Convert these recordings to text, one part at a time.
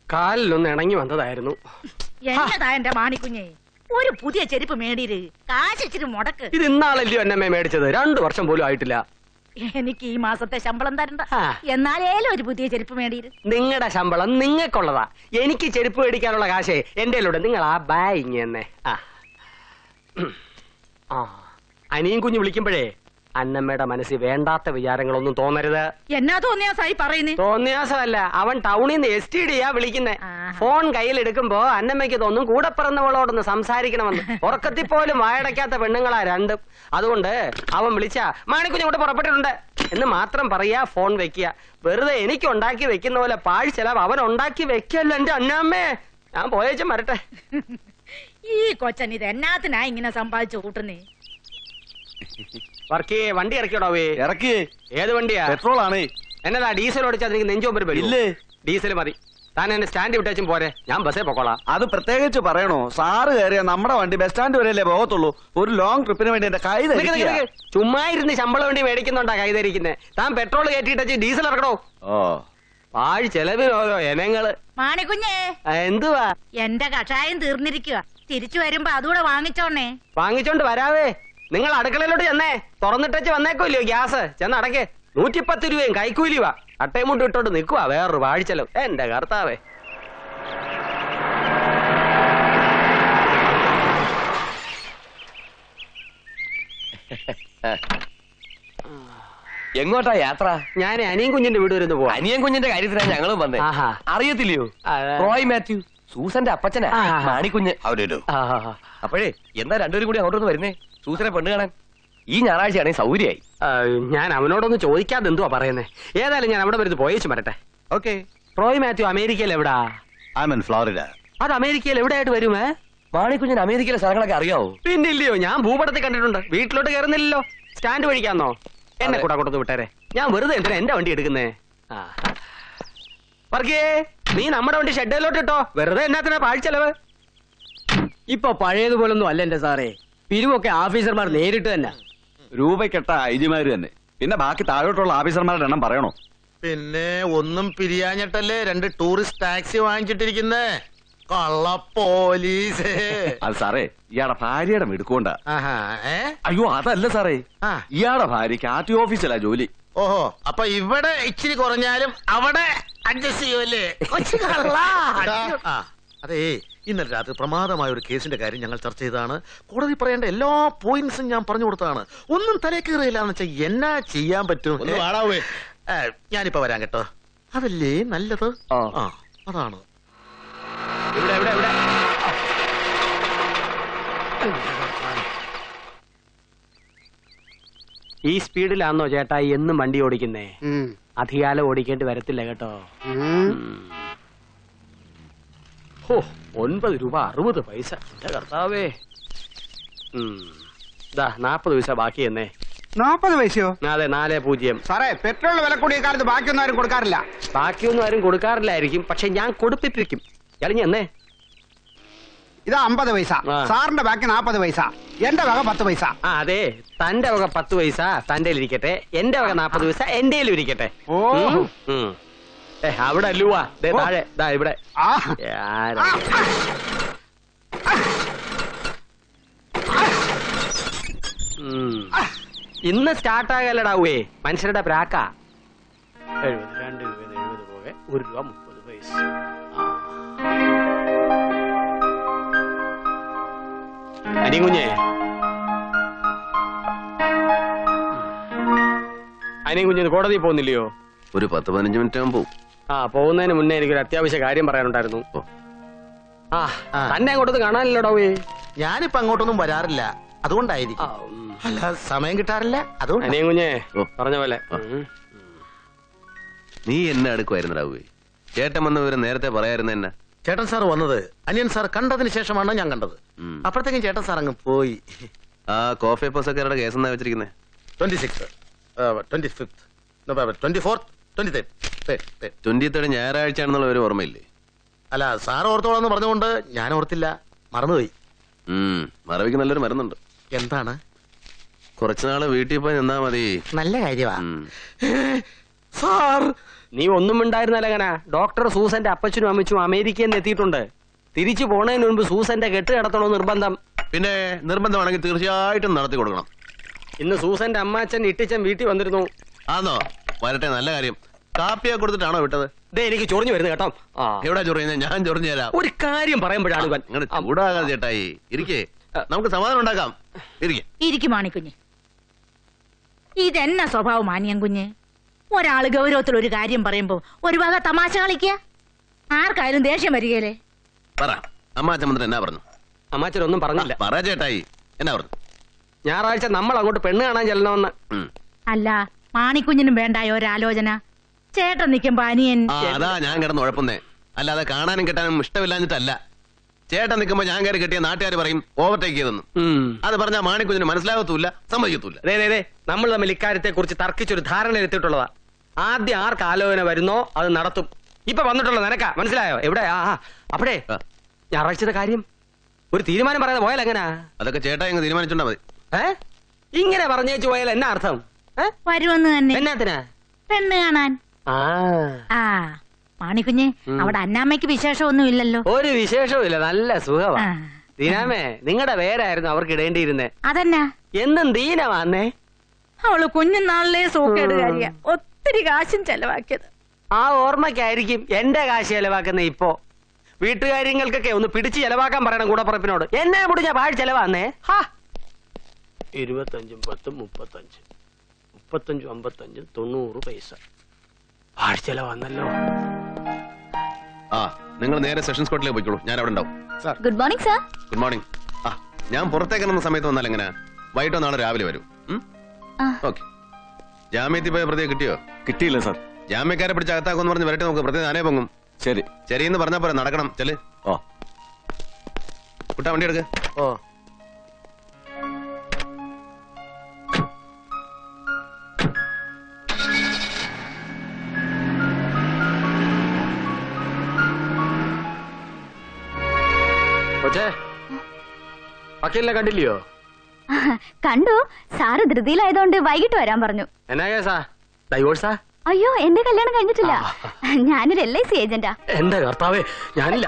കാലിലൊന്ന് ഇണങ്ങി വന്നതായിരുന്നു. എന്നതാ എന്റെ മാണിക്കുഞ്ഞെ, ഒരു പുതിയ ചെരുപ്പ് മേടിര്, കാശിച്ചിട്ട് മുടക്ക്. ഇത് ഇന്നാളല്ലയോ എന്നമ്മേ മേടിച്ചത്, 2 വർഷം പോലും ആയിട്ടില്ല. എനിക്ക് ഈ മാസത്തെ ശമ്പളം തരണ്ട, എന്നാലേലും ഒരു പുതിയ ചെരുപ്പ് മേടിര്. നിങ്ങളുടെ ശമ്പളം നിങ്ങൾക്കുള്ളതാ, എനിക്ക് ചെരുപ്പ് മേടിക്കാനുള്ള കാശേ എന്റെ കൂടെ. നിങ്ങൾ ആ ബാഗ് തന്നെ. അനിയും കുഞ്ഞു വിളിക്കുമ്പോഴേ അന്നമ്മയുടെ മനസ്സിൽ വേണ്ടാത്ത വിചാരങ്ങളൊന്നും തോന്നരുത്. എന്നാ തോന്നിയാസായി പറയുന്നേ? തോന്നിയാസമല്ല, അവൻ ടൗണിൽ നിന്ന് STDയാ വിളിക്കുന്നേ. ഫോൺ കയ്യിലെടുക്കുമ്പോ അന്നമ്മയ്ക്ക് തോന്നും കൂടെ പിറന്നവളോടൊന്ന് സംസാരിക്കണമെന്ന്. ഉറക്കത്തിൽ പോലും വായടയ്ക്കാത്ത പെണ്ണുങ്ങളാ രണ്ടും. അതുകൊണ്ട് അവൻ വിളിച്ചാ മാണിക്കുഞ്ഞ് കൂടെ പുറപ്പെട്ടിട്ടുണ്ട് എന്ന് മാത്രം പറയാ, ഫോൺ വെക്കുക. വെറുതെ എനിക്ക് ഉണ്ടാക്കി വെക്കുന്ന പോലെ പാഴ്ചെലവ് അവൻ ഉണ്ടാക്കി വെക്കല്ലോ എന്റെ അന്നമ്മേ. ഞാൻ പോയേച്ചും വരട്ടെ. ഈ കൊച്ചൻ ഇത് എന്നാത്തിനാ ഇങ്ങനെ സമ്പാദിച്ചു കൂട്ടുന്നേ? വർക്കേ, വണ്ടി ഇറക്കിയോടാവേ. ഇറക്കിയേ. ഏത് വണ്ടിയാ? പെട്രോൾ ആണ്. എന്നതാ ഡീസൽ ഓടിച്ചാൽ എനിക്ക് നെഞ്ചോമ്പര് വരും. ഇല്ലേ, ഡീസൽ മതി. താൻ എന്നെ സ്റ്റാൻഡ് വിട്ടേച്ചും പോരെ, ഞാൻ ബസ്സേ പൊക്കോളാം. അത് പ്രത്യേകിച്ച് പറയണോ? സാറ് കയറിയ നമ്മുടെ വണ്ടി ബസ് സ്റ്റാൻഡ് വരെയല്ലേ പോകത്തുള്ളൂ. ഒരു ലോങ് ട്രിപ്പിന് വേണ്ടി എന്റെ കൈ ചുമ്മാ ഇരുന്ന് ശമ്പളം വേണ്ടി മേടിക്കുന്നുണ്ടാ കൈതരിക്കുന്നേ. താൻ പെട്രോൾ കയറ്റിട്ട് ഡീസൽ ഇറക്കണോ? പാഴ് ചെലവിന് ഓരോ ഇനങ്ങള്. മാണിക്കുഞ്ഞേ, എന്തുവാ? എന്റെ കഷായം തീർന്നിരിക്കുക, തിരിച്ചു വരുമ്പോ അതുകൂടെ വാങ്ങിച്ചോണേ. വാങ്ങിച്ചോണ്ട് വരാവേ. നിങ്ങൾ അടുക്കളയിലോട്ട് ചെന്നേ, തുറന്നിട്ടച്ച് വന്നേക്കോല്ലോ ഗ്യാസ്. ചെന്ന് അടക്കേ. 110 രൂപയും കൈക്കൂലിവാ. അട്ടയും മുട്ടും ഇട്ടോണ്ട് നിക്കുവാ വേറൊരു വാഴിച്ചെലവ്. എന്റെ കർത്താവേ. എങ്ങോട്ടാ യാത്ര? ഞാൻ അനിയൻ കുഞ്ഞിന്റെ വീട് വരുന്നു പോവാ. അനിയൻ കുഞ്ഞിന്റെ കാര്യത്തിനാണ് ഞങ്ങളും വന്നേ. അറിയത്തില്ലയോ? റോയ് മാത്യു, സൂസന്റെ അപ്പച്ചനാ മാണിക്കുഞ്ഞ്. അപ്പോഴേ എന്താ രണ്ടുപേരും കൂടി അങ്ങോട്ടൊന്ന് വരുന്നേ സൂസനെ പെണ്ണ് കാണാൻ? ഈ ഞായറാഴ്ചയാണെങ്കിൽ സൗകര്യമായി. ഞാൻ അവനോടൊന്ന് ചോദിക്കാതെ എന്തുവാ പറയുന്നേ. ഏതായാലും ഞാൻ അവിടെ വരുന്നത് പോയേച്ചു വരട്ടെ. ഓക്കെ. റോയ് മാത്യു അമേരിക്കയിൽ എവിടാ? ഫ്ലോറിഡ. അത് അമേരിക്കയിൽ എവിടെയായിട്ട് വരുമേ? മാണിക്കുഞ്ഞിന് അമേരിക്കയിലെ സ്ഥലങ്ങളൊക്കെ അറിയാവോ? പിന്നില്ലയോ, ഞാൻ ഭൂപടത്തിൽ കണ്ടിട്ടുണ്ട്. വീട്ടിലോട്ട് കയറുന്നില്ലല്ലോ, സ്റ്റാൻഡ് വഴിക്കാന്നോ? എന്നെ കൂടെ കൊടുത്ത് വിട്ടേരെ. ഞാൻ വെറുതെ എന്തിനാ എന്റെ വണ്ടി എടുക്കുന്നേ? വർക്കേ, നീ നമ്മുടെ വണ്ടി ഷെഡിലോട്ട് ഇട്ടോ. വെറുതെ എന്നാത്തിനാ പാഴ്ചെലവ്? ഇപ്പൊ പഴയതുപോലൊന്നും അല്ല എന്റെ സാറേ. പിരിവൊക്കെ ഓഫീസർമാർ നേരിട്ട് തന്നെ. രൂപക്കെട്ട ഐജിമാര് തന്നെ. പിന്നെ ബാക്കി താഴോട്ടുള്ള ഓഫീസർമാരുടെ എണ്ണം പറയണോ? പിന്നെ ഒന്നും പിരിയാഞ്ഞിട്ടല്ലേ 2 ടൂറിസ്റ്റ് ടാക്സി വാങ്ങിച്ചിട്ടിരിക്കുന്നേ. കള്ള പോലീസ്. അത് സാറേ, ഇയാളുടെ ഭാര്യയുടെ മിടുക്കൊണ്ട. അയ്യോ, അതല്ല സാറേ, ഇയാളുടെ ഭാര്യക്ക് RTO ഓഫീസിലാ ജോലി. ഓഹോ, അപ്പൊ ഇവിടെ ഇച്ചിരി കുറഞ്ഞാലും അവിടെ അഡ്ജസ്റ്റ് ചെയ്യുമല്ലേ? അതെ, ഇന്നലെ രാത്രി പ്രമാദമായ ഒരു കേസിന്റെ കാര്യം ഞങ്ങൾ ചർച്ച ചെയ്തതാണ്. കോടതി പറയേണ്ട എല്ലാ പോയിന്റ്സും ഞാൻ പറഞ്ഞു കൊടുത്താണ്. ഒന്നും തലേ കയറിയില്ലാന്ന് വെച്ചാൽ എന്നാ ചെയ്യാൻ പറ്റും? ഞാനിപ്പോ വരാൻ കേട്ടോ. അതല്ലേ നല്ലത്. അതാണ്. ഈ സ്പീഡിലാണോ ചേട്ടാ എന്നും വണ്ടി ഓടിക്കുന്നേ? അധികാലം ഓടിക്കേണ്ടി വരത്തില്ല കേട്ടോ. 9 രൂപ 60 പൈസ. എന്റെ കർത്താവേ. 40 പൈസ ബാക്കി എന്നേ. 40 പൈസയോ? അതെ, 40. സാറേ, പെട്രോൾ വില കൂടിയ കാലത്ത് ബാക്കിയൊന്നും ആരും കൊടുക്കാറില്ല. ബാക്കിയൊന്നും ആരും കൊടുക്കാറില്ലായിരിക്കും, പക്ഷെ ഞാൻ കൊടുപ്പിപ്പിക്കും. ഇളഞ്ഞ എന്നേ. ഇതാ 50 പൈസ. സാറിന്റെ ബാക്കി 40 പൈസ. എന്റെ വക 10 പൈസ. അതെ, തന്റെ വക 10 പൈസ തന്റെ ഇരിക്കട്ടെ, എന്റെ വക 40 പൈസ എന്റെ ഇരിക്കട്ടെ. അവിടെ അല്ലുവാ താഴെ ഇവിടെ. ഇന്ന് സ്റ്റാർട്ടാകല്ലടാവേ മനുഷ്യരുടെ പ്രാക്ക. 2 രൂപ 70 പോകെ 1 രൂപ 30 പൈസ. അനിയൻകുഞ്ഞേ, അനിയൻകുഞ്ഞ് കോടതി പോകുന്നില്ലയോ? ഒരു 10-15 മിനിറ്റ് ആകുമ്പോ. പോകുന്നതിന് മുന്നേ എനിക്കൊരു അത്യാവശ്യ കാര്യം പറയാനുണ്ടായിരുന്നു. തന്നെ അങ്ങോട്ടൊന്ന് കാണാനില്ലടോവേ. ഞാനിപ്പോ അങ്ങോട്ടൊന്നും വരാറില്ല, അതുകൊണ്ടായിരിക്കും. അല്ല, സമയം കിട്ടാറില്ല, അതുകൊണ്ട്. അനിയൻകുഞ്ഞേ പറഞ്ഞ പോലെ. നീ എന്നെ അടുക്കുമായിരുന്നടാവേ. ചേട്ടൻ വന്ന വിവരം നേരത്തെ പറയായിരുന്നു. എന്നാ ചേട്ടൻ സാർ വന്നത് അനിയൻ സാർ കണ്ടതിന് ശേഷമാണ് ഞാൻ കണ്ടത്. അപ്പോഴത്തേക്കും ചേട്ടൻ സാർ അങ്ങ് പോയി. കോഫി പസക്കാരുടെ കേസ് എന്നാ വെച്ചിരിക്കുന്നേ? 26, 25, 24, 23 ഞായറാഴ്ച ആണെന്നുള്ള ഒരു ഓർമ്മയില്ലേ? അല്ല, സാർ ഓർത്തോളാന്ന് പറഞ്ഞുകൊണ്ട് ഞാൻ ഓർത്തില്ല, മറന്നുപോയി. മറവിക്ക് നല്ലൊരു മരുന്നുണ്ട്. എന്താണ്? കുറച്ചുനാള് വീട്ടിൽ പോയി നിന്നാ മതി. നല്ല കാര്യമാ സാർ. നീ ഒന്നും ഉണ്ടായിരുന്നല്ലങ്ങനെ. ഡോക്ടർ സൂസന്റെ അപ്പച്ചനും അമ്മച്ചും അമേരിക്കയിൽ നിന്ന് എത്തിയിട്ടുണ്ട്. തിരിച്ചു പോണതിന് മുൻപ് സൂസന്റെ കെട്ട് കിടത്തണോ നിർബന്ധം. പിന്നെ നിർബന്ധമാണെങ്കിൽ തീർച്ചയായിട്ടും നടത്തി കൊടുക്കണം. ഇന്ന് സൂസന്റെ അമ്മാച്ചൻ ഇട്ടിച്ചൻ വീട്ടിൽ വന്നിരുന്നു. ആന്നോ? വരട്ടെ, നല്ല കാര്യം. കാപ്പിയൊക്കെ കൊടുത്തിട്ടാണോ വിട്ടത്? ദേ എനിക്ക് ചൊറിഞ്ഞു വരുന്നു കേട്ടോ. എവിടാ ചൊറിയുന്നത്? ഞാൻ ചൊറിഞ്ഞു തരാം. ഒരു കാര്യം പറയുമ്പോഴാണ് ഇവൻ. അങ്ങനെ ചൂടാകാതെ ചേട്ടായി. ഇരിക്കേ, നമുക്ക് സമാധാനം ഉണ്ടാക്കാം. ഇരിക്കും മാണിക്കുഞ്ഞ്. ഇതെന്ന സ്വഭാവം മാനിയം കുഞ്ഞ്? ഒരാള് ഗൗരവത്തിൽ ഒരു കാര്യം പറയുമ്പോ ഒരു വക തമാശ കളിക്കുക. ആർക്കായാലും ദേഷ്യം വരികയല്ലേ? പറ, അമ്മാച്ചൻ മന്ത്രി എന്നാ പറഞ്ഞു? അമ്മാച്ചൻ ഒന്നും പറഞ്ഞില്ല. പറ ചേട്ടായി, എന്നാ പറഞ്ഞു? ഞായറാഴ്ച നമ്മൾ അങ്ങോട്ട് പെണ്ണ് കാണാൻ ചെല്ലണമെന്ന്. അല്ല, മാണിക്കുഞ്ഞിനും വേണ്ടായ ഒരാലോചന. ചേട്ടൻ നിൽക്കുമ്പോ അനിയൻ. അതാ ഞാൻ കിടന്ന് ഉഴപ്പുന്നേ. അല്ലാതെ കാണാനും കെട്ടാനും ഇഷ്ടമില്ലാഞ്ഞിട്ടല്ല. ചേട്ടൻ നിൽക്കുമ്പോ ഞാൻ കയറി കെട്ടിയ നാട്ടുകാർ പറയും ഓവർടേക്ക് ചെയ്തെന്ന്. അത് പറഞ്ഞാൽ മാണിക്കുഞ്ഞിന് മനസ്സിലാകത്തൂല്ല, സമ്മതിക്കത്തൂല്ല. നമ്മൾ തമ്മിൽ ഇക്കാര്യത്തെ കുറിച്ച് തർക്കിച്ചൊരു ധാരണ എത്തിയിട്ടുള്ളതാ. ആദ്യം ആർക്ക് ആലോചന വരുന്നോ അത് നടത്തും. ഇപ്പൊ വന്നിട്ടുള്ള നിനക്കാ, മനസ്സിലായോ? എവിടെ അപ്പഴേ ഞായറാഴ്ചത്തെ കാര്യം ഒരു തീരുമാനം പറയാതെ പോയാൽ എങ്ങനാ? അതൊക്കെ ചേട്ടാ ഇങ്ങ് തീരുമാനിച്ചോണ്ടാ മതി. ഇങ്ങനെ പറഞ്ഞേച്ചു പോയാൽ എന്നാ അർത്ഥം? വരുമെന്ന് തന്നെ. എന്നാത്തിനാ? പെണ്ണ് കാണാൻ. മാണിക്കുഞ്ഞ്, അവിടെ അന്നാമ്മയ്ക്ക് വിശേഷമൊന്നും ഇല്ലല്ലോ? ഒരു വിശേഷവും ഇല്ല, നല്ല സുഖമാ. ദീനാമേ, നിങ്ങളുടെ പേരായിരുന്നു അവർക്ക് ഇടേണ്ടിയിരുന്നേ. അതെന്നാ? എന്നും ദീനമാന്നേ. അവള് കുഞ്ഞുനാളിലെ സൂക്കേടുകാരിയ. ഒത്തിരി കാശും ചെലവാക്കിയത്. ആ ഓർമ്മയ്ക്കായിരിക്കും എന്റെ കാശ് ചെലവാക്കുന്ന. ഇപ്പോ വീട്ടുകാര്യങ്ങൾക്കൊക്കെ ഒന്ന് പിടിച്ച് ചെലവാക്കാൻ പറയണം കൂടപ്പുറപ്പിനോട്. എന്നെ മുടിഞ്ഞ പാഴ് ചെലവാന്നേ. 25, 10, 35, 35, 55, 90 പൈസ പാഴ് ചെലവാന്നല്ലോ. നിങ്ങൾ നേരെ സെഷൻസ് കോർട്ടിലേക്ക് പോയിക്കോളൂ, ഞാൻ അവിടെ ഉണ്ടാവും. Good morning sir. Good morning. ഞാൻ പുറത്തേക്ക് ഇറങ്ങുന്ന സമയത്ത് വന്നാൽ എങ്ങനെ? വൈകിട്ടോ നാളെ രാവിലെ വരും. ഓക്കെ. ജാമ്യത്തിൽ പോയ പ്രതിയെ കിട്ടിയോ? കിട്ടിയില്ല സാർ. ജാമ്യക്കാരെ പിടിച്ച് അകത്താക്കുമെന്ന് പറഞ്ഞ് വരട്ടെ, നമുക്ക് പ്രതി നാനേ പൊങ്ങും. ശരി ശരിയെന്ന് പറഞ്ഞാ പോലെ നടക്കണം. ചെല്. കുട്ടാ, വണ്ടി എടുക്ക്. വക്കീലിനെ കണ്ടില്ലയോ? കണ്ടു. സാറ് ധൃതിയിലായതുകൊണ്ട് വൈകിട്ട് വരാൻ പറഞ്ഞു. എന്നാ കേസാ? ഡൈവോഴ്സാ? അയ്യോ, എന്റെ കല്യാണം കഴിഞ്ഞിട്ടില്ല. ഞാനൊരു LIC ഏജന്റാ. എന്റെ കർത്താവേ, ഞാനില്ല.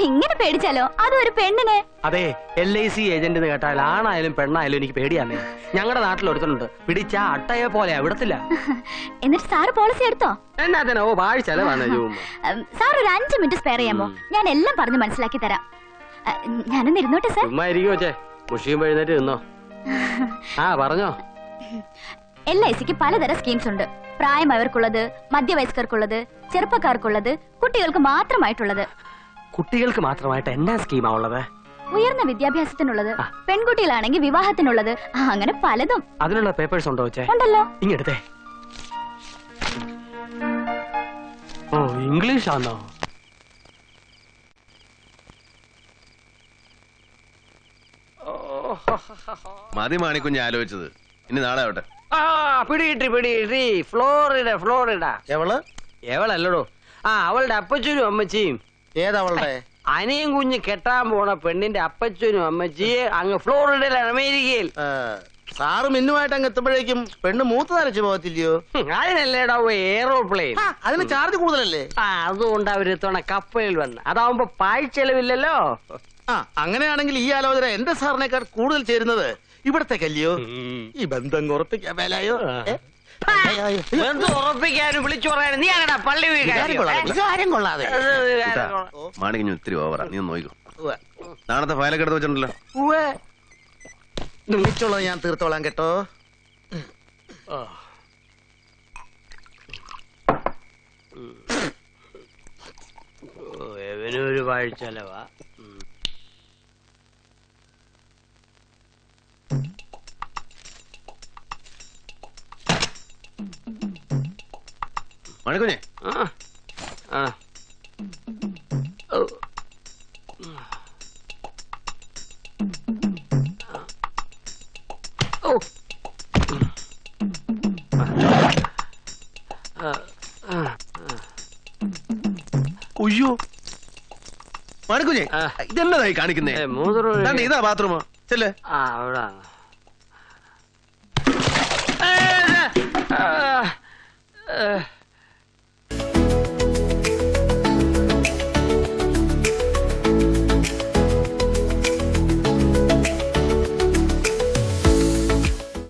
ഇങ്ങനെ പേടിച്ചാലോ? അതും ഒരു പെണ്ണിനെ. അതെ, LIC ഏജന്റ് എന്ന് കേട്ടാൽ ആണായാലും പെണ്ണായാലും എനിക്ക് പേടിയാന്നേ. ഞങ്ങളുടെ നാട്ടിൽ ഒരുത്തനുണ്ട്, പിടിച്ച അട്ടയെ പോലെ വിടത്തില്ല. എന്നിട്ട് സാറ് പോളിസി എടുത്തോ? എന്നാ പാഴ് ചെലവാണ്. സാർ ഒരു 5 മിനിറ്റ് സ്പെയർ ചെയ്യാമോ? ഞാൻ എല്ലാം പറഞ്ഞ് മനസ്സിലാക്കി തരാം. ഞാനൊന്ന് ഇരുന്നോട്ടെ സാർ. ചുമ്മാ ഇരിക്കും വെച്ചേ, മുഷിയും എഴുന്നേറ്റ് നിന്നോ. പറഞ്ഞോ. LICക്ക് പലതരം സ്കീംസ് ഉണ്ട്. പ്രായമായവർക്കുള്ളത്, മധ്യവയസ്കർക്കുള്ളത്, ചെറുപ്പക്കാർക്കുള്ളത്, കുട്ടികൾക്ക് മാത്രമായിട്ടുള്ളത്. കുട്ടികൾക്ക് മാത്രമായിട്ട് എന്നാ സ്കീമാ ഉള്ളത്? ഉയർന്ന വിദ്യാഭ്യാസത്തിനുള്ളത്, പെൺകുട്ടികളാണെങ്കിൽ വിവാഹത്തിനുള്ളത്, അങ്ങനെ പലതും. അതിനുള്ള പേപ്പേഴ്സ് ഉണ്ടോ? ഉണ്ടല്ലോ. ഇങ്ങെടുത്തേ. ഇംഗ്ലീഷ് ആണോ? മതി മാണിക്കുഞ്ഞ് ആലോചിച്ചത്. ഇനി നാളെ ആവട്ടെ. പിടികിട്ടി. ഫ്ലോറിഡ. എവളല്ലടോ. അവളുടെ അപ്പച്ചനും അമ്മച്ചിയും. ഏതവളുടെ? അനിയും കുഞ്ഞ് കെട്ടാൻ പോണ പെണ്ണിന്റെ അപ്പച്ചനും അമ്മച്ചിയെ അങ്ങ് ഫ്ലോറിഡയിലാണ്, അമേരിക്കയിൽ. സാറ് മിന്നുമായിട്ട് അങ്ങ് എത്തുമ്പോഴേക്കും പെണ്ണ് മൂത്ത് നരച്ചു പോകത്തില്ലയോ? അതിനല്ലേടാ എയറോപ്ലെയിൻ. അതിന് ചാർജ് കൂടുതലല്ലേ? അതുകൊണ്ട് അവര് ഇത്തവണ കപ്പലിൽ വന്ന്. അതാവുമ്പോ പാഴ്ചെലവില്ലല്ലോ. അങ്ങനെയാണെങ്കിൽ ഈ ആലോചന എന്റെ സാറിനേക്കാൾ കൂടുതൽ ചേരുന്നത് ഇവിടത്തേക്കല്ലയോ? ഈ ബന്ധം ഉറപ്പിക്കാൻ മേലായോ? ഉറപ്പിക്കാനും വിളിച്ചു പറയാനും നീ അങ്ങനെ പള്ളി കാര്യം കൊള്ളാതെ. മാണിക്കുഞ്ഞ് ഒത്തിരി ഓവറാ, നീ ഒന്ന് നോക്കൂ. നാളത്തെ ഫയലൊക്കെ എടുത്ത് വെച്ചിട്ടുണ്ടല്ലോ. നിമിച്ചുള്ളത് ഞാൻ തീർത്തോളാം കേട്ടോ. ഒരു പാഴ്ചെലവാ. മണിക്കുഞ്ഞെ, ഉയ്യോ മണിക്കുഞ്ഞെ, ഇതെന്നതായി കാണിക്കുന്നേ? ഇതാ ബാത്റൂമോ? ചെല്ലേ.